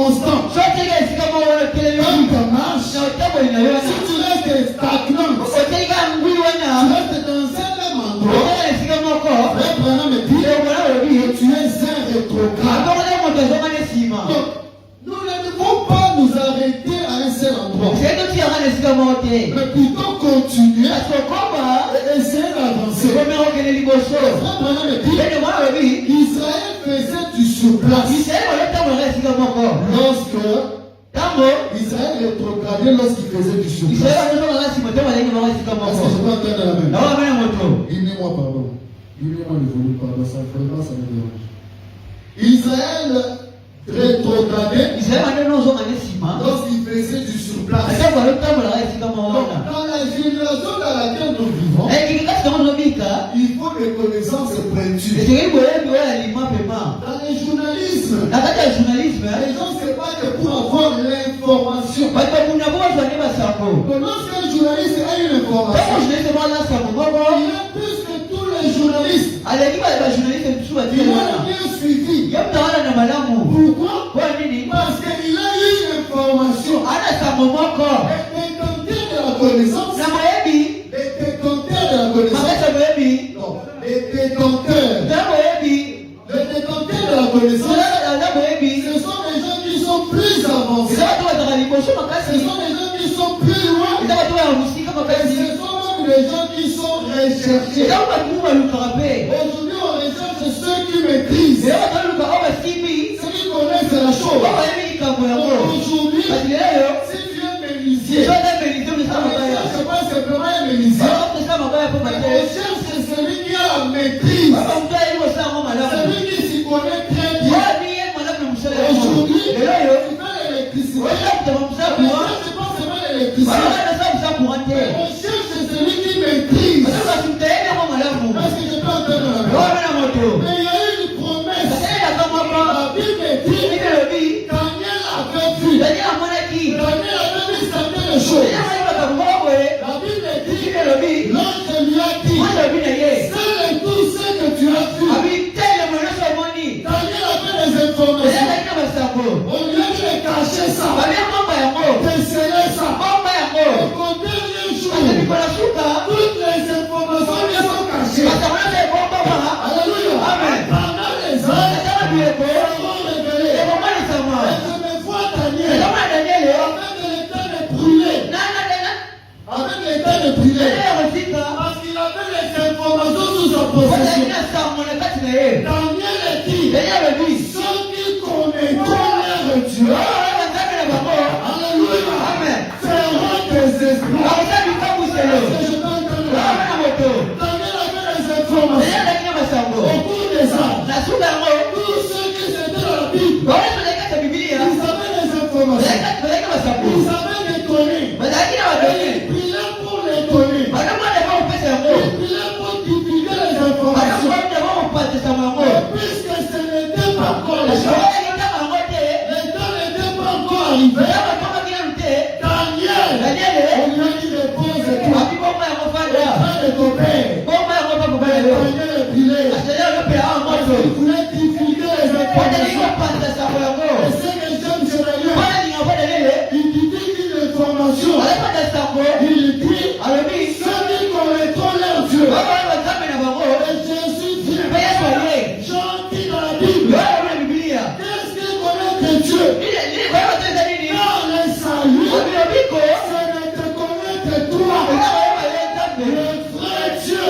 inconstant, quand ça marche, si tu restes stagnant, tu restes dans un même endroit, Frère Branham me dit que tu es un rétrograde. Donc, nous ne devons pas nous arrêter à un seul endroit, mais plutôt continuer et essayer d'avancer. Frère Branham me dit qu'Israël faisait du surplace lorsque Israël rétrogradait lorsqu'il faisait du surplace. Est-ce que je peux entendre la même? Donnez-moi pardon. Donnez-moi le volume, pardon. Ça vraiment, ça me dérange. Israël rétrogradait lorsqu'il faisait du surplace. Donc, dans la génération dans laquelle nous vivons, il faut des connaissances pointues. Dans le journalisme, les gens se battent pour avoir l'information. Donc, lorsqu'un journaliste a une information, il a plus que tous les journalistes. Ils ont bien suivi. Pourquoi? Parce qu'il a eu une information. Les détenteurs de la connaissance. Les détenteurs de la connaissance. Non, les détenteurs. Les détenteurs de la connaissance. Ce sont les gens qui sont plus avancés. Ce sont les gens qui sont plus loin. Et ce sont même les gens qui sont recherchés. Aujourd'hui, on recherche ceux qui maîtrisent, ceux qui connaissent la chose. Aujourd'hui, si tu es menuisier, on cherche pas simplement un menuisier, on cherche celui qui a la maîtrise, celui qui s'y connaît très bien. Aujourd'hui, tu fais l'électricité, on cherche pas seulement l'électricité, on cherche celui qui maîtrise. Est-ce que je peux entendre la voix? Mais il y a une promesse. La Bible dit, Daniel avait vu. Daniel avait vu certaines choses. La Bible dit, l'ange lui a dit, seul et tout ce que tu as vu. Daniel avait des informations. On lui a dit de cacher ça, de sceller ça. Et qu'au dernier jour, toutes les informations qui sont cachées. Alléluia. Pendant les années, seront révélées. Et je me vois Daniel avec l'état de brûler. Avec l'état de brûler. Parce qu'il avait les informations sous sa possession. Daniel est qui? Ceux qui connaîtront leur Dieu. Alléluia. Feront des esprits. Est-ce que je peux entendre la voix? Daniel avait les informations. Au cours des âges, tous ceux qui étaient dans la Bible, ils avaient les informations. Ils savaient les connaître. Et ils priaient pour les connaître. Ils priaient pour divulguer les informations. Et puisque ce n'était pas encore le cas, les temps n'étaient pas encore arrivés, Daniel, on lui a dit de poser toi. De ton père. Daniel est brûlé. Il voulait divulguer les informations. Et c'est que j'aime ce Daniel. Il dit une information. Il dit, ceux qui connaîtront leur Dieu. Et Jésus dit, Jean dit dans la Bible, qu'est-ce que connaître Dieu? Dans le salut, ce n'est de connaître toi, le vrai Dieu.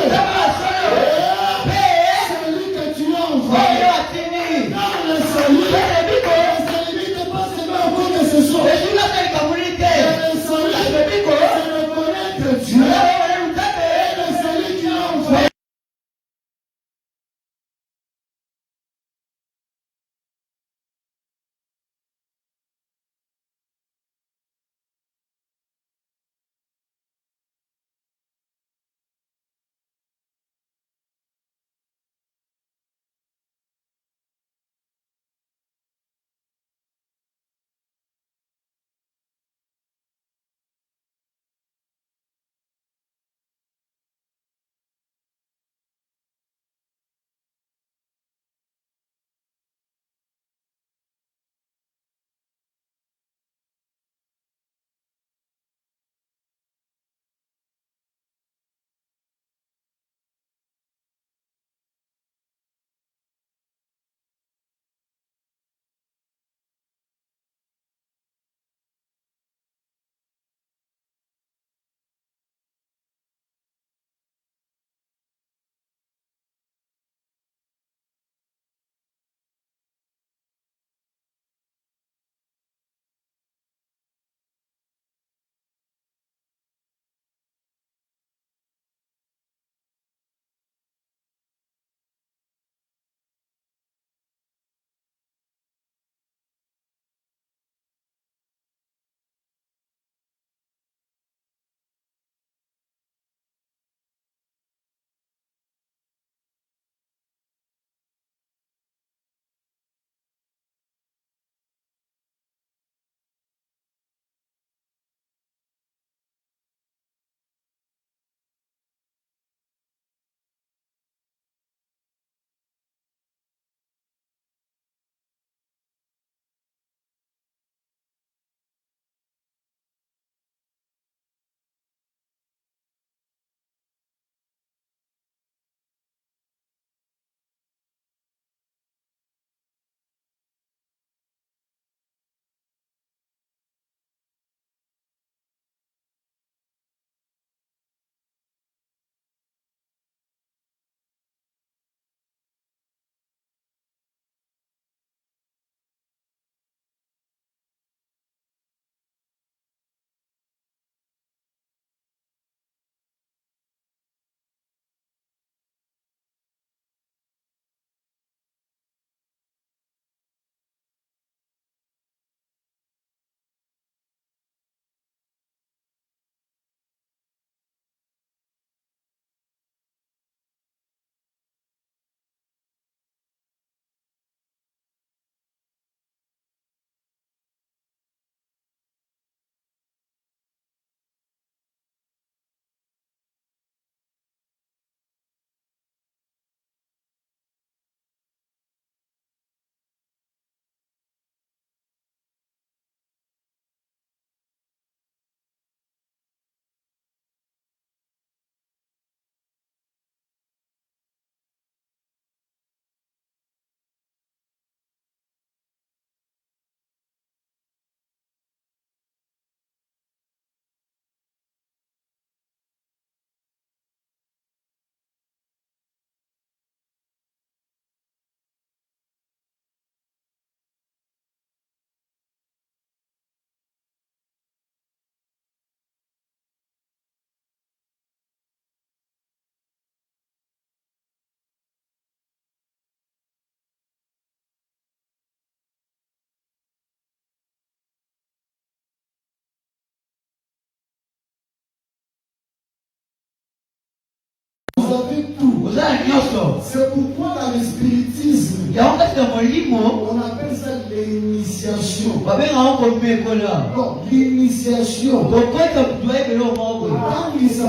Celui que tu as envoyé. Dans le salut, ça ne limite pas seulement au cours de ce soir. Le salut, c'est de connaître Dieu. avez tout. C'est pourquoi dans le spiritisme, on appelle ça l'initiation. Non, l'initiation. Quand ils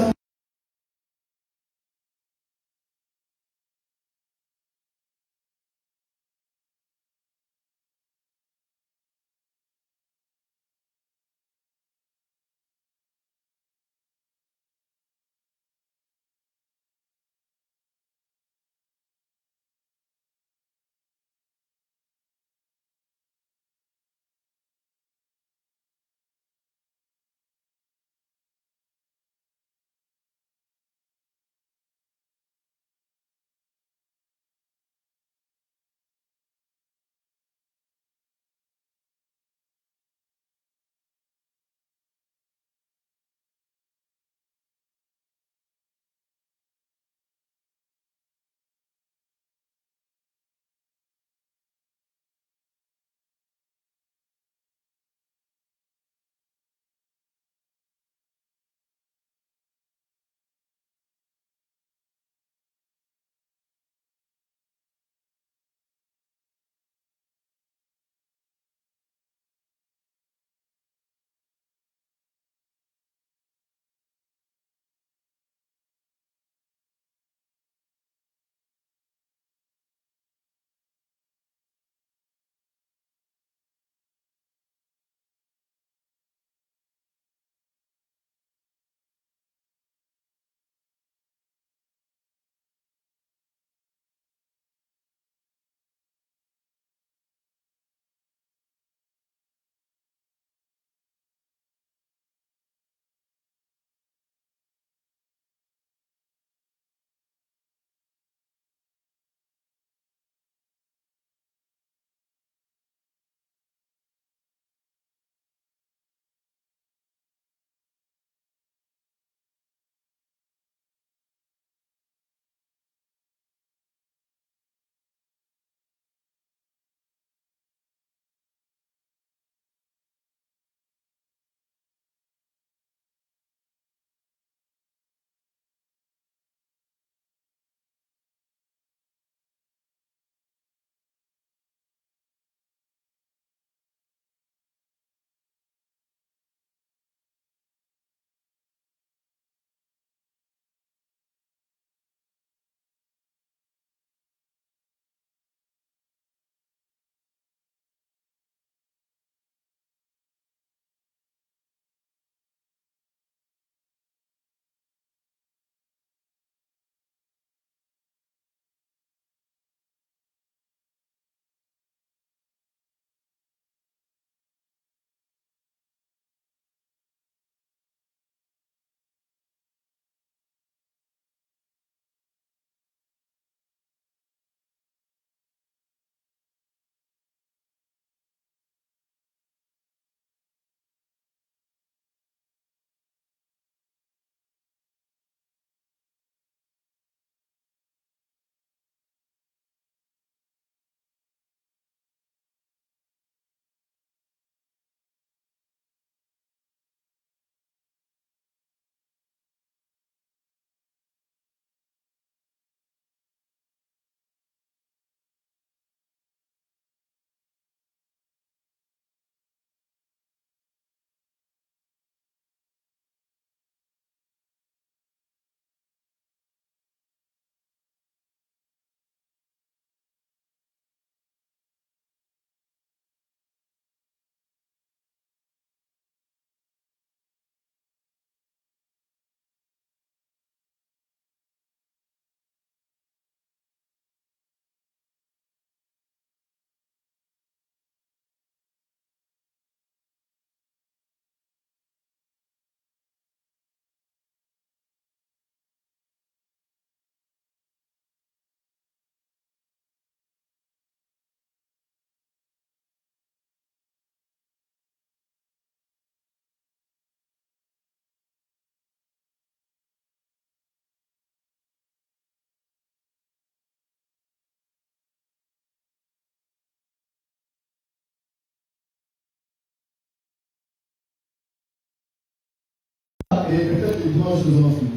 et peut-être il doit dimanche nous allons finir.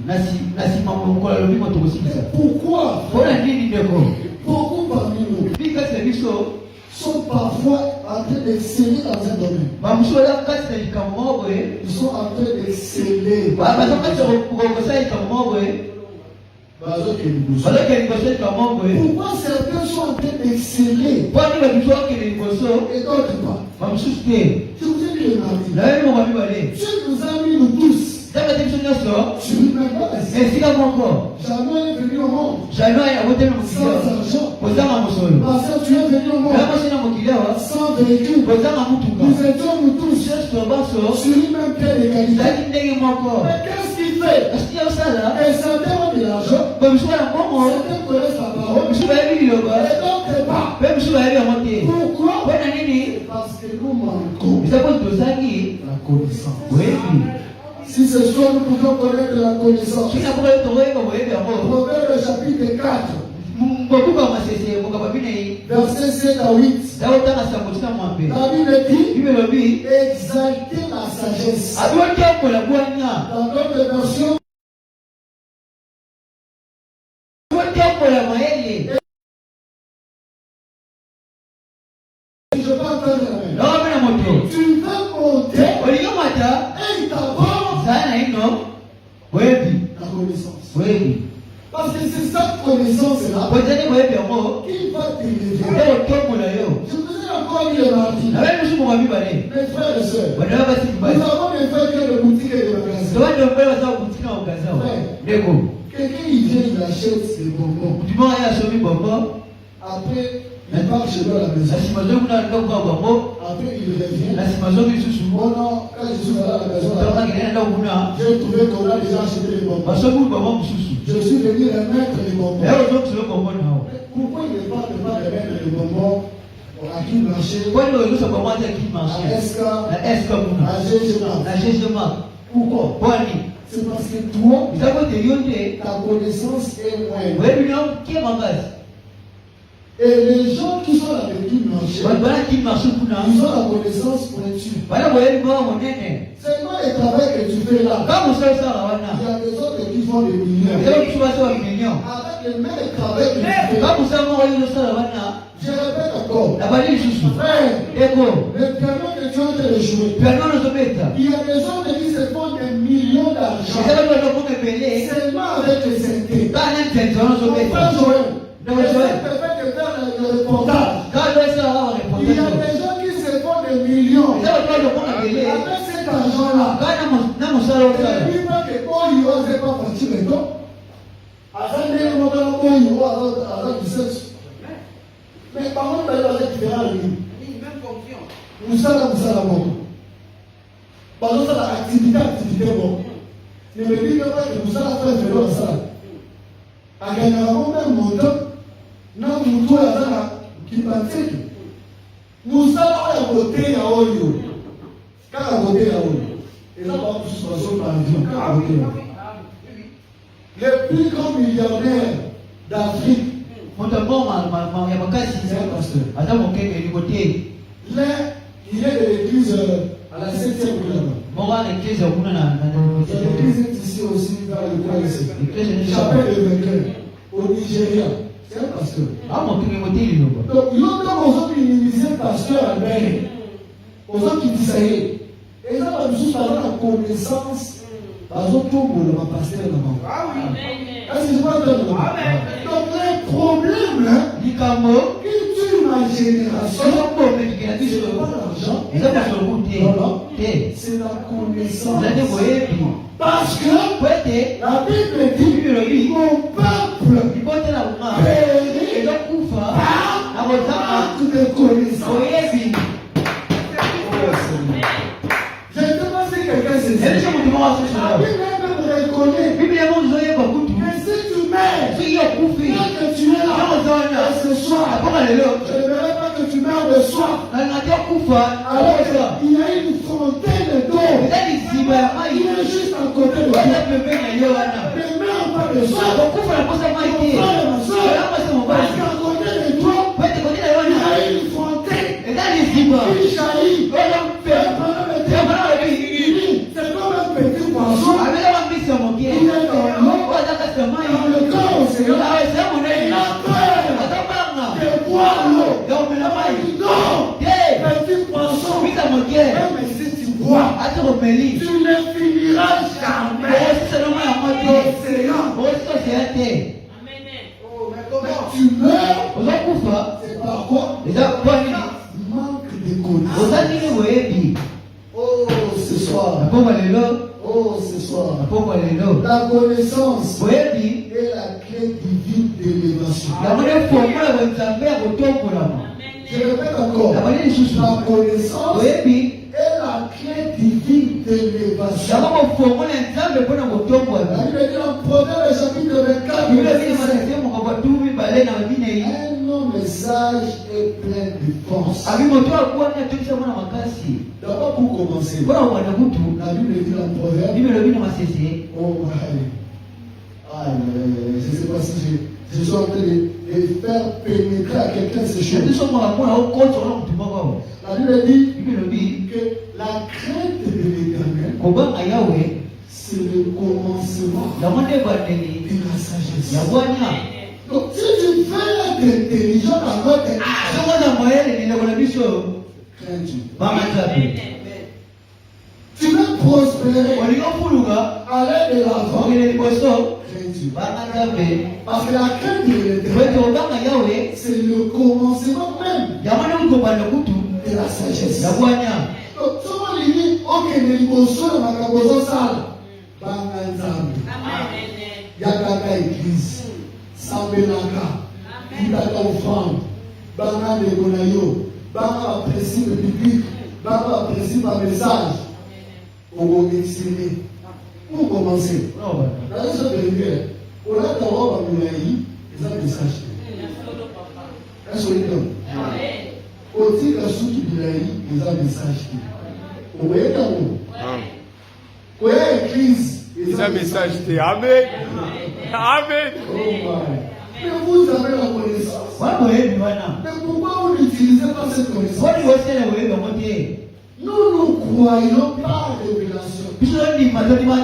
Pourquoi beaucoup parmi nous sont parfois en train d'exceller dans un domaine. Ils sont en train d'exceller. Pourquoi certains sont en train d'exceller et d'autres pas? Je vous ai dit le mardi. Dieu nous a mis nous tous sur une même base. Jamais venu au monde sans argent. Parce que tu es venu au monde sans véhicule. Nous étions nous tous sur une même terre d'égalité. Mais qu'est-ce qu'il fait? Et certains ont de l'argent, certains connaissent la parole, et d'autres pas. Pourquoi? Parce que nous manquons la connaissance. Si ce soir nous pouvons connaître la connaissance, Proverbe chapitre 4, verset 7 à 8, la Bible dit exalter la sagesse. Dans d'autres versions, je peux entendre la main. Tu veux monter et d'abord la connaissance. Parce que c'est cette connaissance-là qui va t'élever. Je vous ai encore dit le mardi. Mes frères et sœurs, nous avons des frères qui ont des boutiques et des magasins. Quelqu'un il vient, il achète des bonbons. Après, il part chez lui à la maison. Après, il revient. Oh non, quand je suis allé à la maison, j'ai trouvé qu'on a déjà acheté les bonbons. Je suis venu remettre les bonbons. Pourquoi il ne parle pas de remettre les bonbons à qui marcher? À SK, à GG Mark. Pourquoi? C'est parce que toi, ta connaissance est moindre. Et les gens qui sont avec qui marcher, ils ont la connaissance pointue. C'est quoi le travail que tu fais là? Il y a des autres qui font des millions. Avec le même travail que tu fais. Je répète encore. Frère, le piano que tu es en train de jouer, il y a des autres qui se font des millions d'argent seulement avec les synthés. Frère Joël, le reportage. Il y a des gens qui se font des millions avec cet argent-là. Et puis, pas que bon, il n'ose pas partir maintenant. Mais par contre, il y a des différents livres. Nous sommes bon. Par exemple, l'activité bon. Ne me dites pas que nous allons faire vélo à ça. À gagner un même montant, nous qui pratique. Nous allons à côté à Oyo. Car à côté à Oyo. Et là, on va tous passer par avion. Car à côté. Le plus grand millionnaire d'Afrique. Là, il est de l'église à la 7e couleur. L'église est ici aussi, dans le coin ici. Chapelle de vainqueur, au Nigeria. C'est un pasteur. Donc, l'autre, aux autres, il est pasteur Albert. Aux autres, qui disent ça y est. Et là, on a la connaissance. Par exemple, pour le pasteur là-bas. Est-ce que je peux entendre? Donc, le problème, qui tue ma génération, c'est pas l'argent, c'est la connaissance. Parce que la Bible dit mon peuple périt par manque de connaissance. Je ne sais pas si quelqu'un sait ça. La Bible reconnaît que si tu meurs, que tu es là, ce soir, je ne verrai pas que tu meurs de soif. Alors il y a une fontaine d'eau qui est juste à côté de toi. Ne meurs pas de soif. Mon frère et ma soeur, parce qu'à côté de toi, il y a une fontaine qui jaillit. C'est comme un petit poisson. tu ne finiras jamais l'océan. Oh, mais comment tu meurs? C'est par quoi? Manque de connaissance. Oh, ce soir. Oh, ce soir. La connaissance est la clé divine d'élévation. Je répète encore. La connaissance est la clé divine d'élévation. La Bible dit en Proverbe chapitre 24, un homme sage est plein de force. D'abord pour commencer, la Bible dit en Proverbe, oh, je ne sais pas si je suis en train de faire pénétrer à quelqu'un ces choses. La Bible dit que la crainte de l'Éternel, c'est le commencement de la sagesse. Donc si tu veux être intelligent dans votre âge, crains-tu. Tu veux prospérer, aller de l'avant, crains-tu. Parce que la crainte de l'Éternel, c'est le commencement même de la sagesse. Donc souvent il dit, ok, les émotions, ma cabozo sale, banga nzambe, yakaka église, sambelaka, kitaka offrande, banga legonayo, banga principe biblique, banga principe message. On va exprimer. Pour commencer, la raison de l'hiver, on a d'abord à Moulaï, les hommes de sage. Est-ce que vous on dit que sous qui Moulaï, les hommes de sage. On va être en haut. On a une crise, les hommes de sage. Amen. Amen. Mais vous avez la connaissance. Mais pourquoi vous n'utilisez pas cette connaissance? Nous ne croyons pas à la révélation. Écoute-moi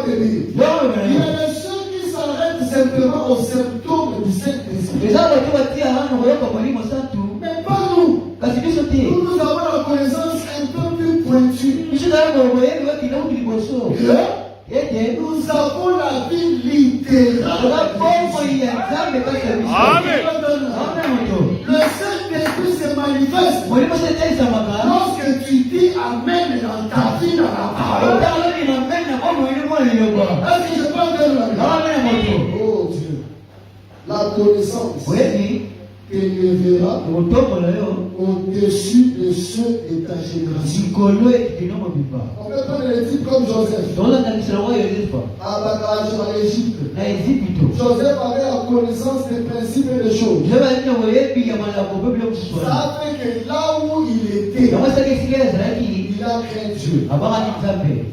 de dire. Il y a des ceux qui s'arrêtent simplement aux symptômes du Saint-Esprit. Mais pas nous. Nous avons la connaissance un peu plus pointue. Nous avons la vie littérale. Amen. Le Saint-Esprit se manifeste lorsque tu dis Amen dans ta vie, dans la parole. Est-ce que je parle de la vie? Oh Dieu. La connaissance t'élèvera au-dessus de ceux de ta génération. On peut prendre les types comme Joseph. En Égypte. Joseph avait la connaissance des principes et des choses. Ça fait que là où il était, il a craint Dieu.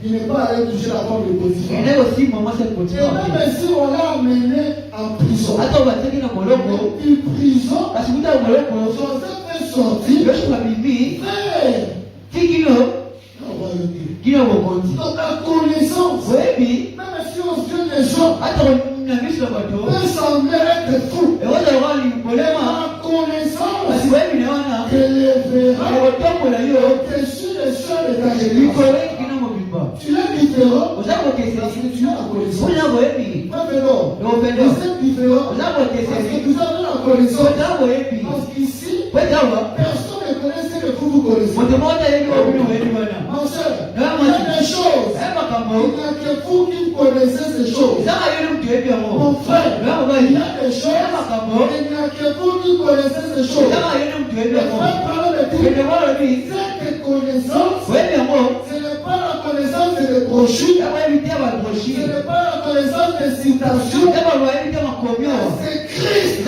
Il n'est pas allé toucher la femme de Potiphar. Et même si on l'a amené en prison, une prison, Joseph est sorti. Donc la connaissance, même si on se dit les gens, peut sembler être fou. La connaissance t'élèvera au-dessus des cieux de ta génération. Tu es différent parce que tu as la connaissance. Pas vélo. Vous êtes différent parce que vous avez la connaissance. Parce qu'ici, personne ne connaît ce que vous connaissez. Mon soeur, il y a des choses. Il n'y a que vous qui connaissez ces choses. Mon frère, il y a des choses. Il n'y a que vous qui connaissez ces choses. Le frère parle de dire, cette connaissance, ce n'est pas la connaissance des brochures. Ce n'est pas la connaissance des citations. C'est Christ.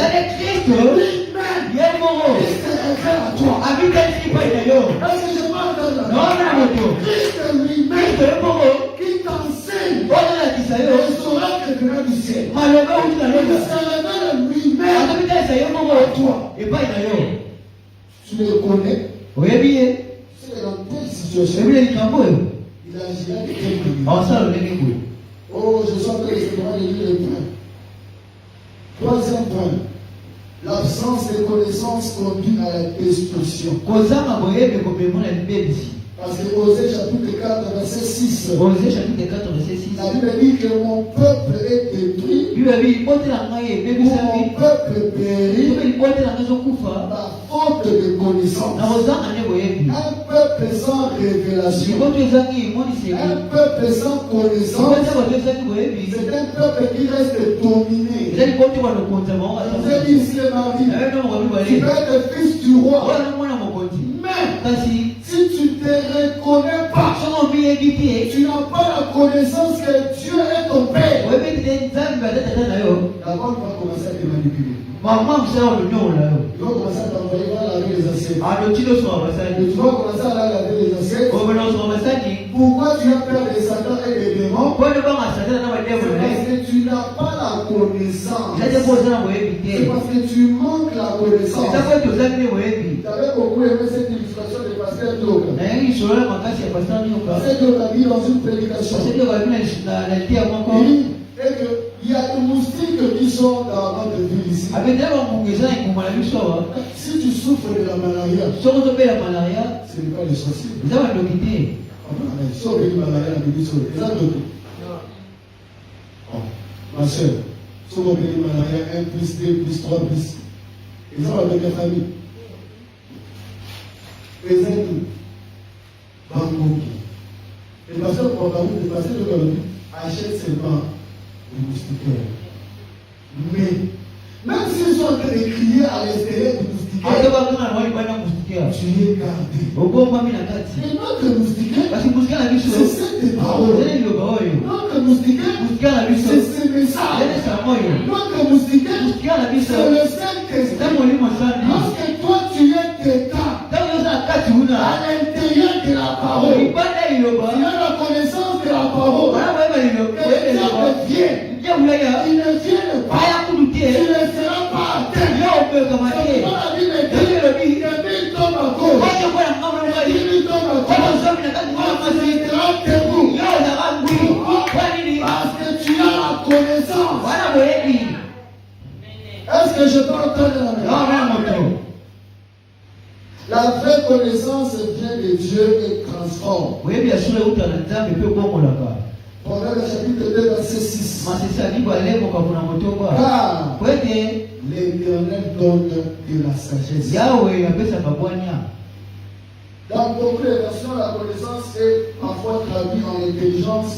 Lui-même. Christ est révélé à toi. Est-ce que je parle de la Christ lui-même qui t'enseigne les oracles venant du ciel. Il se révèle lui-même à toi. Tu le connais. C'est dans telle situation. Il agira de quelle manière? Oh, je suis en train de lire le point. Troisième point. L'absence de connaissance conduit à la destruction. Parce Parce que Osée chapitre 4, verset 6. Osée chapitre 4, verset 6. La Bible dit que mon peuple est détruit. Mon peuple périt par faute de connaissance. Un peuple sans révélation. Un peuple sans connaissance. C'est un peuple qui reste dominé. Vous avez dit ici le mari. Tu peux être fils du roi. Mais si tu ne te reconnais pas, tu n'as pas la connaissance que Dieu est ton Père. D'abord, tu vas commencer à te manipuler. Tu vas commencer à t'envoyer voir laver les assiettes. Tu vas commencer à laver les assiettes. Pourquoi tu as peur des Satan et des démons? Parce que tu n'as pas la connaissance. C'est parce que tu manques la connaissance. Tu avais beaucoup aimé cette illustration de Pasteur Dioka. Pasteur Dioka dit dans une prédication. Il y a des moustiques qui sont dans notre ville ici. Si tu souffres de la malaria, ce n'est pas les sorciers. Ma soeur, si vous avez une malaria, 1 plus 2 plus 3 plus, ils ont avec la famille. Présente-nous. Bangouki. Et le pasteur achète seulement les moustiquaires. Mais, même s'ils sont en train de crier à l'extérieur du moustiquaire, tu es gardé. Et notre moustiquaire, c'est cette parole. Notre moustiquaire, c'est ce message. Notre moustiquaire, c'est le Saint-Esprit. Lorsque toi tu es dedans, à l'intérieur de la parole, tu as la connaissance de la parole. Et Dieu vient. Il ne vient pas. Tu ne seras pas atteint. C'est pas la Bible dit. Il tombe à gauche. Il tombe à droite. Tu seras debout. Parce que tu as la connaissance. Est-ce que je peux entendre la main? La vraie connaissance vient de Dieu et transforme. Pendant le chapitre 2, verset 6. Car l'Éternel donne de la sagesse. Dans beaucoup de versions, la connaissance est parfois traduite en intelligence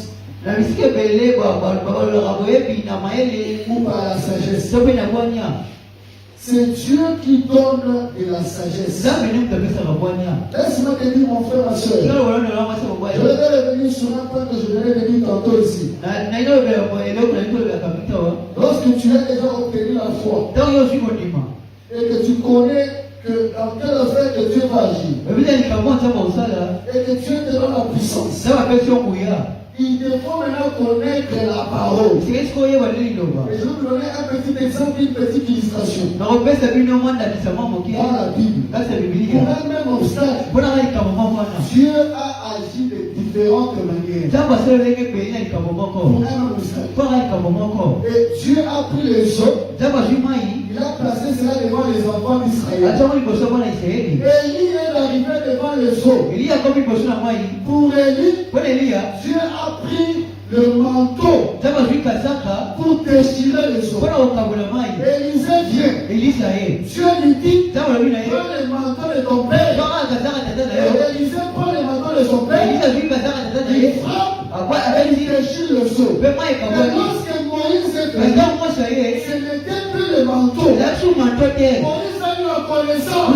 ou par la sagesse. C'est Dieu qui donne de la sagesse. Laisse-moi te dire, mon frère, ma soeur. Je vais revenir sur un point que je vais revenir tantôt ici. Lorsque tu as déjà obtenu la foi et que tu connais que dans quelle affaire que Dieu va agir et que Dieu te donne la puissance, il te faut maintenant connaître la parole. Et je vais vous donner un petit exemple, une petite illustration. Dans la Bible, pour un même obstacle, Dieu a agi de différentes manières. Pour un même obstacle. Et Dieu a pris les eaux. Il a placé cela devant les enfants d'Israël. Élie est arrivé devant les eaux. Pour Élie, Dieu a pris le manteau pour déchirer les eaux. Élisée vient. Dieu lui dit, prends le manteau de ton père. Élisée prend le manteau de son père. Il frappe et il déchire le seau. Mais lorsque Moïse est venu, ce n'était plus le manteau. Moïse a eu la connaissance.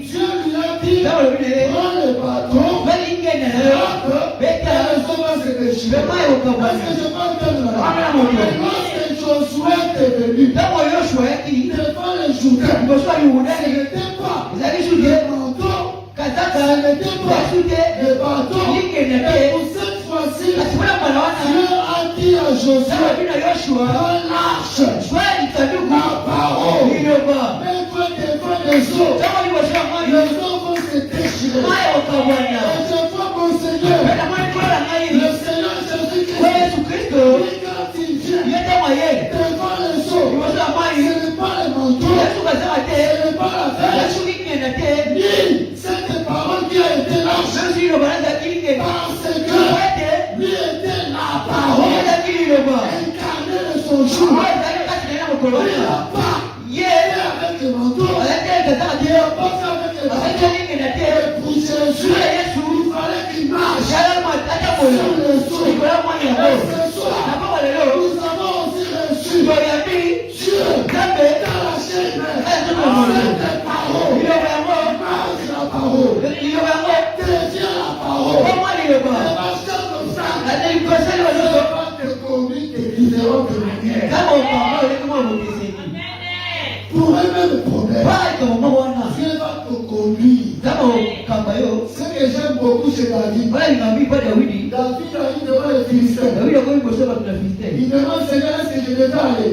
Dieu lui a dit, prends le bâton, et le seau va se déchirer. Est-ce que je parle de la lorsque Josué est venu, devant les Jourdains, ce n'était pas le manteau, ce n'était pas le bâton. Et pour cette fois-ci, Dieu a dit à Josué, prends l'arche, la parole, mets-toi devant les eaux. Les eaux vont se déchirer. Et je vois mon Seigneur, le Seigneur Jésus-Christ, quand il vient devant les eaux, ce n'est pas le manteau, ce n'est pas la fête, ni cette parole qui a été lâchée, chez David. David a dit devant les Philistins. Il demande Seigneur, est-ce que je devais aller?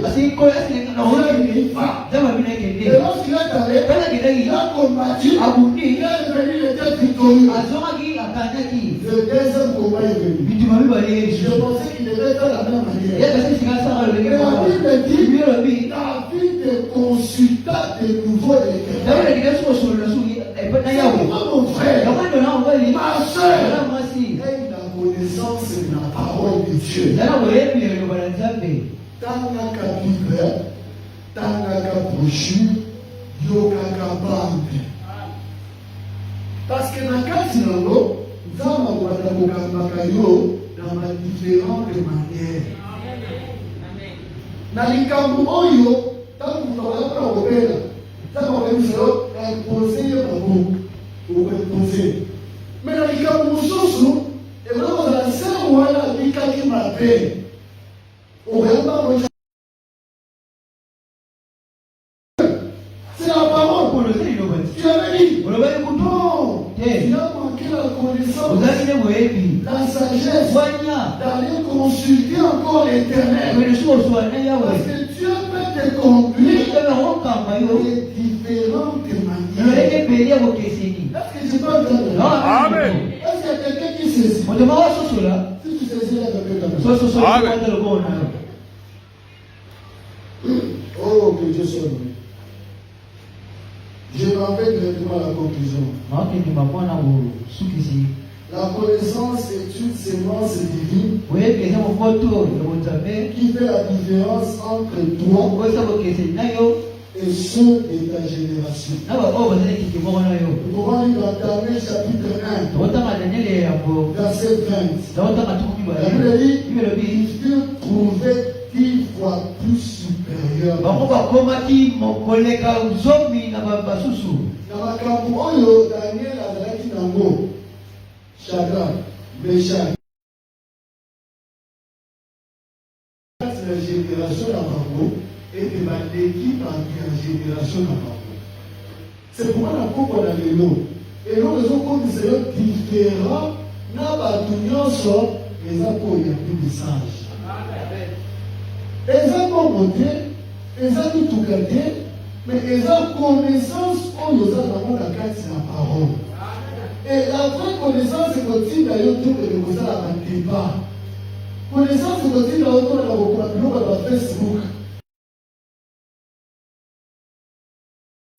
Et lorsqu'il est allé, il a combattu, il est revenu, il était victorieux. Le deuxième combat est venu. Je pensais qu'il devait faire la même manière. Mais la Bible dit, David consulta de nouveau l'Éternel. C'est pas mon frère, ma soeur. Aie la connaissance de la parole de Dieu. Tangaka Bible, tangaka brochure, yokaka bande. Parce que dans le cas de l'eau, nous avons dans différentes manières. Dans les cas où tant que nous avons imposé imposer. Mais dans les cas où nous sommes, et vraiment dans la scène où elle a dit qu'il m'appelle, c'est la parole pour le dire. Tu avais dit, non, tu as manqué la connaissance, la sagesse, d'aller consulter encore l'Éternel. Parce que Dieu peut te conduire de différentes manières. Est-ce que je peux entendre? Amen. Est-ce qu'il y a quelqu'un qui saisit? Si tu saisis là, quelqu'un. Oh, que Dieu soit loué. Je m'en vais directement à la conclusion. La connaissance est une sémence divine qui fait la différence entre toi et ceux de ta génération. Nous pouvons lire dans Daniel chapitre 1, verset 20. La Bible dit, ils furent trouvés 10 fois plus supérieurs. Dans makambo oyo Daniel azalaki nango, Shadrach, Meshach, la génération d'Abango et de l'équipe en génération d'Abango. C'est pourquoi la coupe on a les lots. Et nous raisons comme des seigneurs différents, n'a pas d'union sur les accords, il y a plus de sages. Les accords montés, les accords tout gardés, mais les connaissances, on nous a dans la carte, c'est la parole. Et la vraie connaissance, c'est qu'on dit d'ailleurs tout le monde a un débat. Connaissance, c'est qu'on dit d'ailleurs tout le monde a Facebook.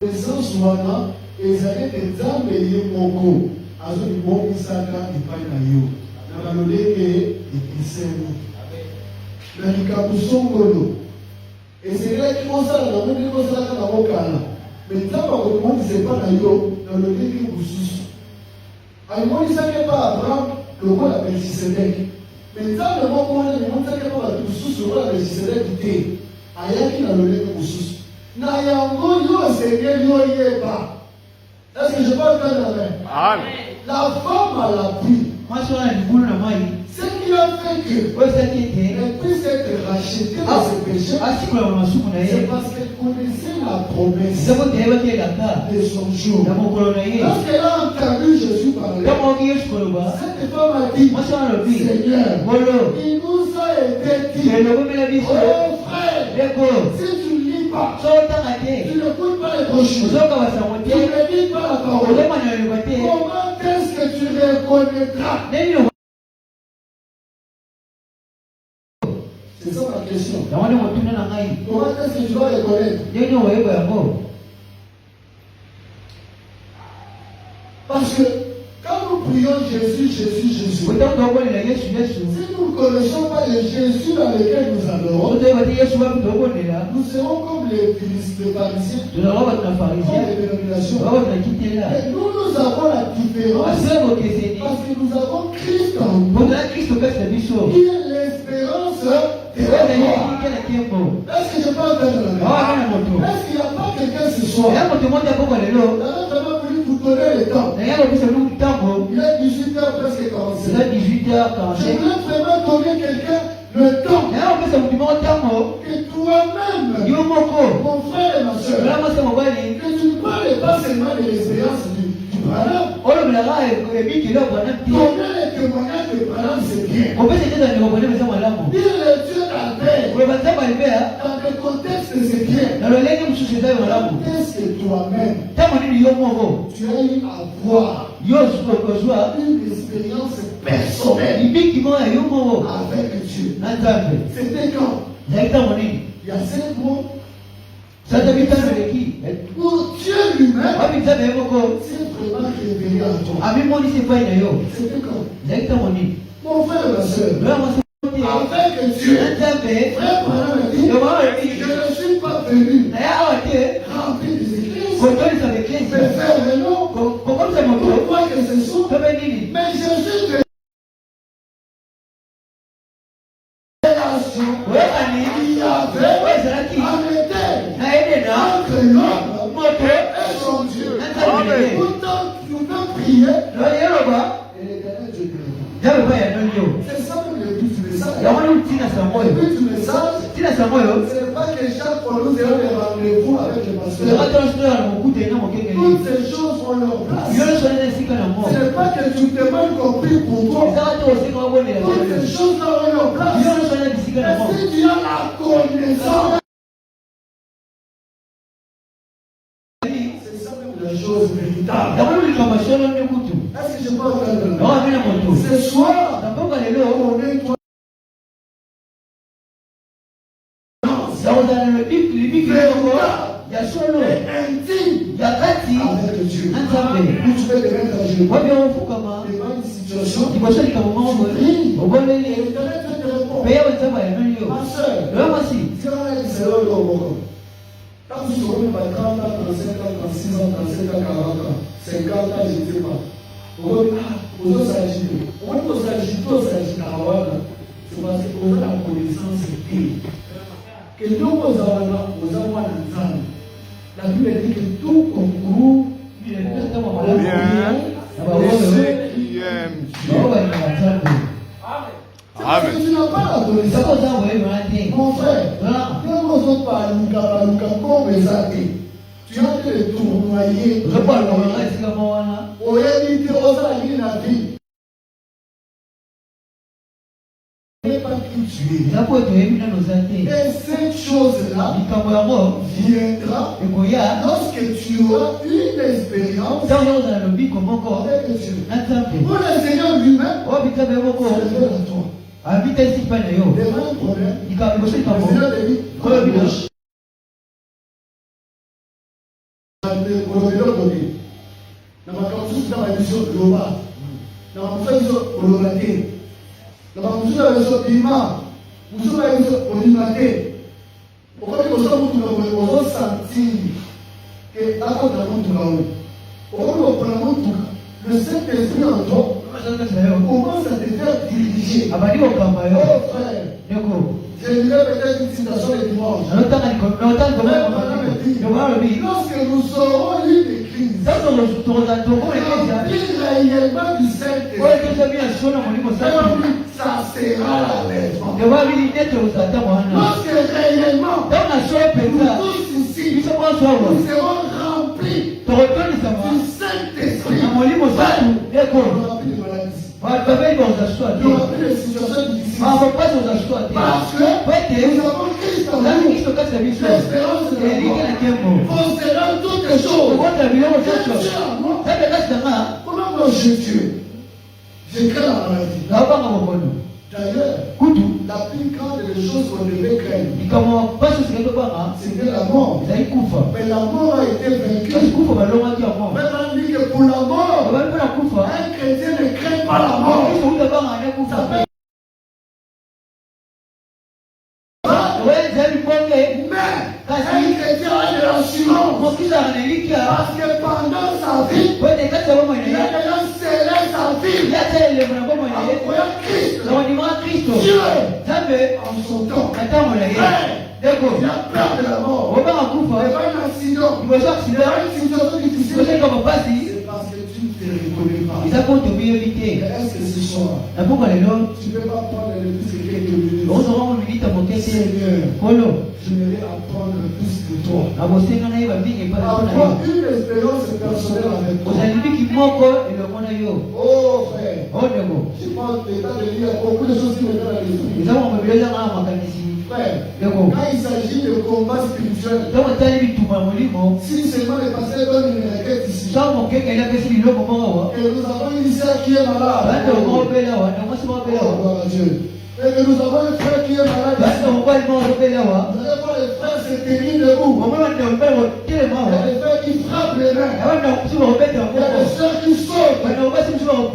Connaissance, voilà, et ils allaient des âmes et les mongos. Azo du bon Isaka et Painayo. Dans la lodé et Pissémo. Dans le Kabuson Golo. Et c'est là qu'il faut ça, dans le monde, il faut ça dans le Mokala. Mais ça, par contre, on ne sait pas dans le livre de Boussous. Alors, il ne savait pas Abraham, le roi de Melchisedec. Mais ça, le roi, il ne savait pas Boussous, le roi de Melchisedec, il était. Ayaki dans le livre de Boussous. Nayango, yo, Seigneur, yo, yeba. Est-ce que je peux entendre la main? Amen. La femme à la pluie. Ce qui a fait qu'elle puisse être rachetée de ses péchés, c'est parce qu'elle connaissait la promesse de son jour. Lorsqu'elle a entendu Jésus parler, cette femme a dit, Seigneur, il nous a été dit, oh frère, si tu ne lis pas, tu n'écoutes pas les brochures, tu ne lis pas la parole, comment est-ce que tu reconnaîtras? C'est ça ma question. Comment est-ce que tu vas reconnaître? Parce que quand nous prions Jésus, Jésus, Jésus, si nous ne connaissons pas le Jésus dans lequel nous adorons, nous serons comme les pharisiens, comme les dénominations. Et nous avons la différence parce que nous avons Christ en nous, qui est l'espérance de la mort. Est-ce que je peux entendre la main? Est-ce qu'il n'y a pas quelqu'un ce soir? Vous donnez le temps. Il est 18h presque 45. Je voulais vraiment donner quelqu'un le temps. Que toi-même, mon frère et ma soeur, que tu ne parles pas seulement de l'expérience du Branham, les témoignages de Branham, c'est bien. Dire le Dieu d'Albert, dans le contexte, c'est bien. Qu'est-ce que toi-même, tu as eu à voir une expérience personnelle avec Dieu? C'était quand? Il y a 5 mois. Pour Dieu lui-même, c'est vraiment révélé à toi. C'était quand? Mon frère et ma soeur, avec Dieu, frère Branham a dit, je ne suis pas venu remplir des églises, mais faire le nom, pourquoi que ce soit, mais je suis venu. Il y avait entre l'homme et son Dieu. Pourtant, tu peux prier et l'Éternel te guérit. C'est ça même le but du message. Le but du message, ce n'est pas que chaque fois nous ayons des rendez-vous avec le pasteur. Toutes ces choses ont leur place. Ce n'est pas que tu t'es mal compris pour toi. Toutes ces choses ont leur place. Et si tu as la connaissance, c'est ça même la chose véritable. Est-ce que je peux entendre? Ce soir, on est toi. Intime avec Dieu. Où tu peux te mettre à genoux devant une situation, tu pries, et l'Éternel te répond. Ma soeur, si on a dit c'est là, quand tu seras même à 30 ans, 35 ans, 36 ans, 37 ans, 40 ans, 50 ans, je ne sais pas. On va s'agiter. On va s'agiter, c'est parce qu'on a la connaissance et que nous, nous avons un enfant. La Bible dit que tout concourt, il est tellement malade. Et ceux qui aiment Dieu. Amen. Tu n'as pas la connaissance. Mon frère, quand nous sommes pas comme les athées, tu as te tournoyer. On a dit que on a dit la vie. Pas qui tu es. Et cette chose-là viendra lorsque tu auras une expérience avec Dieu. Pour le Seigneur lui-même, c'est le à toi. Devant un problème, le Seigneur te dit, le Saint-Esprit en toi commence à te faire diriger. Oh frère, je dirais peut-être une citation de dimanche. Lorsque nous serons une église, réellement du Saint-Esprit, ça sera la maison. Lorsque réellement, nous tous ici, nous serons remplis du Saint-Esprit, parce que nous avons Christ en nous. L'espérance de la mort. Concernant toutes les choses. Comment moi je tue? Je crains la maladie. D'ailleurs, la plus grande des choses qu'on devait craindre, c'était la mort. Mais la mort a été vaincue. Maintenant, on dit que pour la mort, un chrétien ne craint pas la mort. Mais un chrétien a de l'assurance. Parce que pendant sa vie, il a déjà scellé sa vie. Christ, Dieu, en son temps, il a peur de la mort. Il n'y a pas un accident. Il y a une situation difficile. C'est parce que tu ne te reconnais pas. Est-ce que ce soir, tu ne peux pas prendre le plus que quelques minutes? Seigneur, j'aimerais apprendre plus de toi. Avoir une expérience personnelle avec toi. Oh frère, je pense que l'état de vie, il y a beaucoup de choses qui me viennent à l'esprit. Frère, quand il s'agit de combat spirituel, si seulement les pasteurs donnent une requête ici, et nous avons une sœur qui est malade, oh, gloire à Dieu. Et que nous avons un frère qui est malade. Vous allez voir les frères se tenir debout. Il y a des frères qui frappent les mains. Il y a des sœurs qui sautent.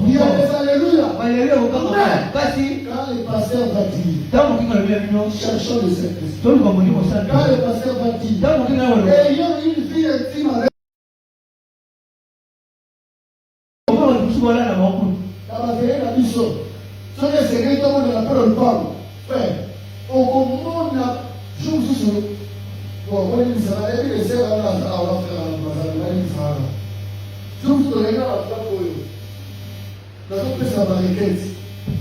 Il y a des alléluia. Mais quand le pasteur va dire, cherchons le Saint-Esprit. Quand le pasteur va dire, ayant une vie intime avec la mission. Ce n'est secret tout le monde n'a pas le parle. Frère, au monde n'a jour sous bon, on dit ça va être les sœurs à la faire je vous donne la pour eux. La paix c'est la barricade.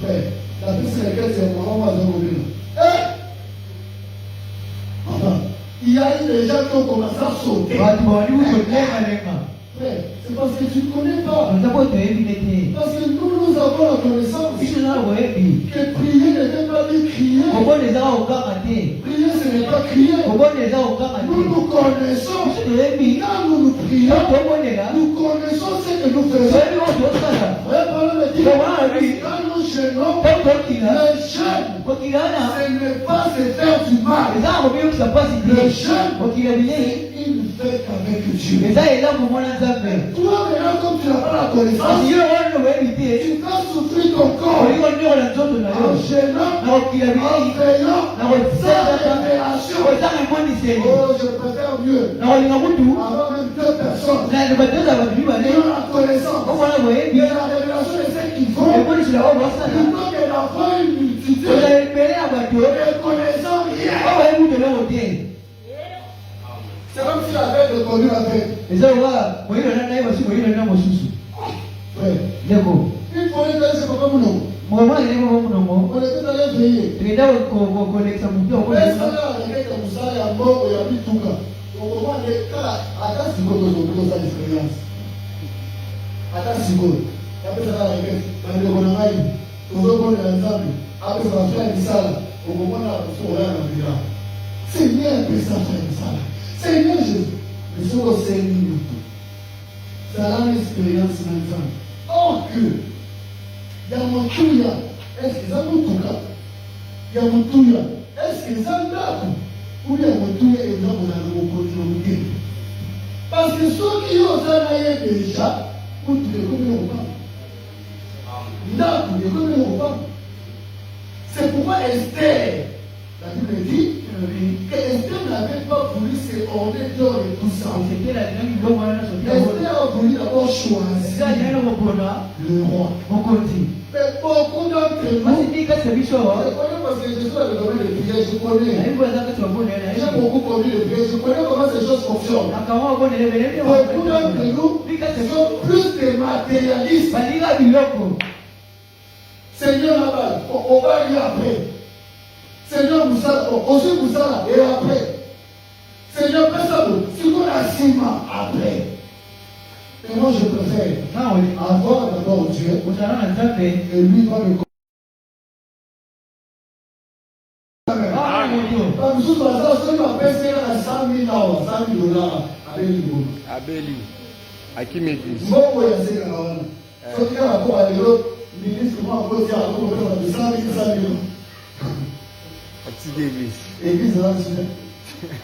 Frère, la paix c'est la barricade, c'est le moment où on va enfin, il y a eu des gens qui ont commencé à sauter. Frère, c'est parce que tu ne connais pas. Parce que nous avons la connaissance que prier ne veut pas dire crier. Prier ce n'est pas crier. Nous nous connaissons. Quand nous nous prions, nous connaissons ce que nous faisons. Quand nous gênons, le jeûne, ce n'est pas se faire du mal. Le jeûne, il ne fait qu'avec Dieu. Toi, maintenant, comme tu n'as pas la connaissance, tu vas souffrir ton corps en gênant, en veillant, sans révélation. Oh, je préfère mieux. Avant même deux personnes qui ont la connaissance. Et la révélation est celle qui vaut. Plutôt que d'avoir une multitude et connaissant rien. C'est comme si la bête reconnut la bête. Frère, une fois une bête, c'est pas comme nous. On était allé veiller. Mais ça là, avec Moussa et Ambo, il y a mis tout cas. On comprend que attends si vous avez l'expérience. Attends si vous. Après ça, la requête. Quand on a maï, on veut prendre l'exemple. Après ça, on va faire une salle. On comprend la personne là dans le village. C'est bien un peu ça, faire une salle. Seigneur Jésus, mais ce qu'on sait nous tout. Ça a l'expérience maintenant. Or que, il y a mon touya, est-ce que ça vous touka? Il y a mon touya, est-ce que ça date? Ou il y a mon touya et là vous allez vous continuer. Parce que ceux qui ont ça déjà, vous trouvez comme nous pas. Là, vous trouvez comme nous pas. C'est pourquoi Esther, la Bible dit, que Esther n'avait pas voulu se orner d'or et tout ça. Esther a voulu d'abord choisir le roi. Mais beaucoup d'entre nous, je connais parce que je suis dans le domaine de prière, je connais. J'ai beaucoup connu de prière, je connais comment ces choses fonctionnent. Beaucoup d'entre nous sont plus des matérialistes. Seigneur là-bas, on va aller après. Seigneur Moussa, aussi Moussa, et après. Seigneur Pessabo, si on a 6 mois après. Et moi je préfère avoir d'abord Dieu, et lui va me Abeli. Akimeki. Église là,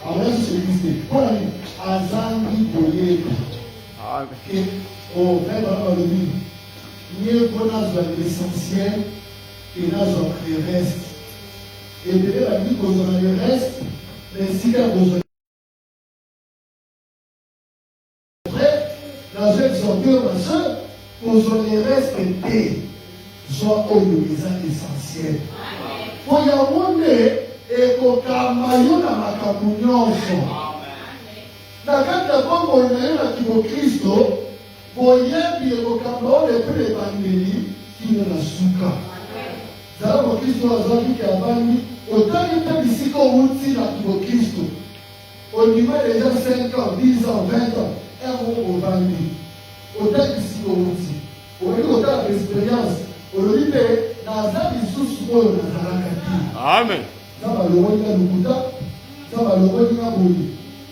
alors c'est l'église. Voilà, Azangi Boye. On fait dans le vie. Mieux qu'on a l'essentiel et là le reste. Et de la vie qu'on a le reste, mais si on a besoin. Après, la jeune sorteur, ma soeur, qu'on le reste et soit au essentiel. Pour y avoir et qu'on camaillon dans ma capugnonce. La carte de bombe, on a eu la Christo, pour y aller et qu'on camaillon les plus évangéliques qui ne la souka. Zara mon Christo a dit qu'il y a banni, autant il peut ici qu'on roule si la Christo. Au niveau déjà 5 ans, 10 ans, 20 ans, un gros au banni. autant ici aussi. On dit autant d'expérience. On dit que dans un sous on a Amen. ça va le roi ça va le roi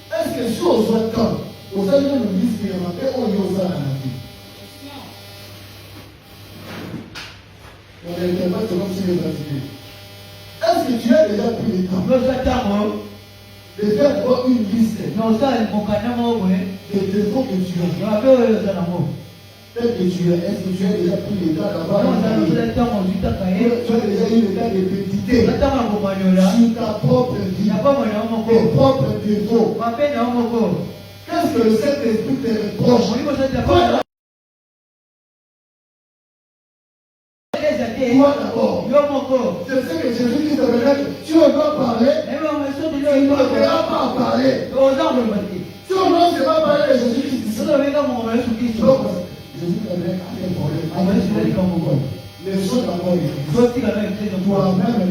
est-ce que si on soit temps, on a nous disent qu'il y a un peu on y a ça dans la vie. On est pas comme si les pratiquer. Est-ce que tu as déjà pris le temps de faire quoi une liste des défauts que tu as? Peut-être que est-ce que tu as déjà pris le temps d'avoir tu as déjà eu le temps de méditer sur ta propre vie, tes propres défauts. Qu'est-ce que le Saint-Esprit te reproche? Toi d'abord. Je sais que Jésus dit de remettre, si on doit parler, il ne devra pas parler. Si on ne sait pas parler de Jésus-Christ, donc Jésus devrait avoir un problème. Les choses d'abord, toi-même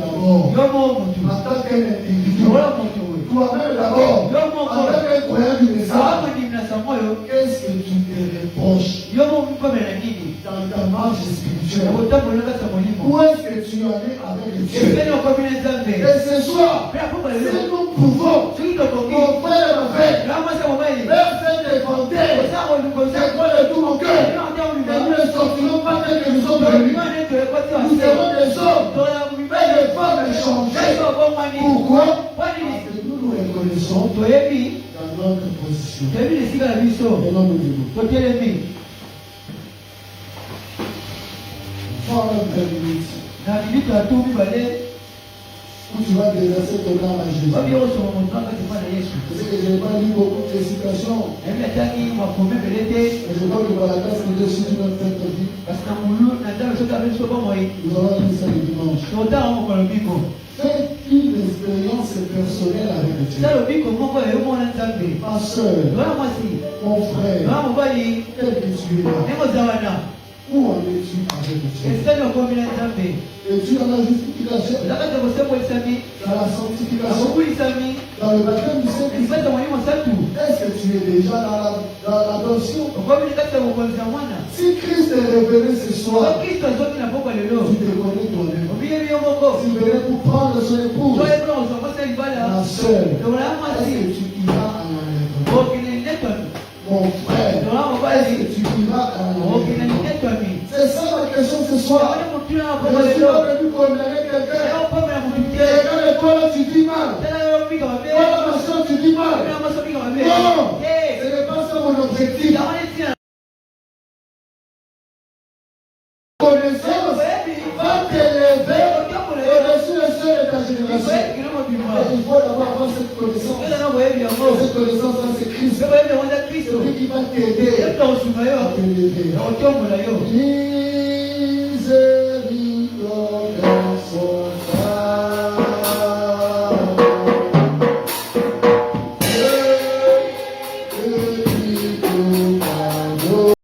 d'abord, en tant qu'un individu, toi-même d'abord, en tant qu'un croyant du message, qu'est-ce que tu te reproches dans ta marche spirituelle? Où est-ce que tu en es avec Dieu? Et ce soir, si nous pouvons, mon frère et ma frère, leur faire des fontaines, c'est quoi de tout mon cœur? Et nous ne sortirons pas tel que nous sommes venus. Nous serons des hommes et des femmes échangées. Pourquoi? Parce que nous nous reconnaissons dans notre position. Et non nous devons. Prends un minute. Où tu vas déverser ton âme à Jésus. Parce que je n'ai pas lu beaucoup de citations. Et je crois que par la grâce de Dieu, si tu vas faire ta vie, nous allons faire ça le dimanche. Fais une expérience personnelle avec Dieu. Ma soeur, mon frère, tel que tu es là. Où en es-tu avec Dieu? Es-tu dans la justification, dans la sanctification, dans le baptême du Saint-Esprit? Est-ce que tu es déjà dans l'adoption? Si Christ est révélé ce soir, tu te connais toi-même. Tu venais pour prendre son épouse, ma soeur, est-ce que tu iras à l'enlèvement? Mon frère, est-ce que tu iras à l'enlèvement? C'est ça ma question ce soir. Je ne suis pas venu condamner quelqu'un. Quelqu'un de toi là tu dis mal. Toi ma soeur tu dis mal. Non, ce n'est pas ça mon objectif. Connaissance va t'élever au-dessus de ceux de ta génération. Il faut d'abord avoir cette connaissance. Cette connaissance là c'est Christ. C'est lui qui va t'aider à t'élever. Jesus.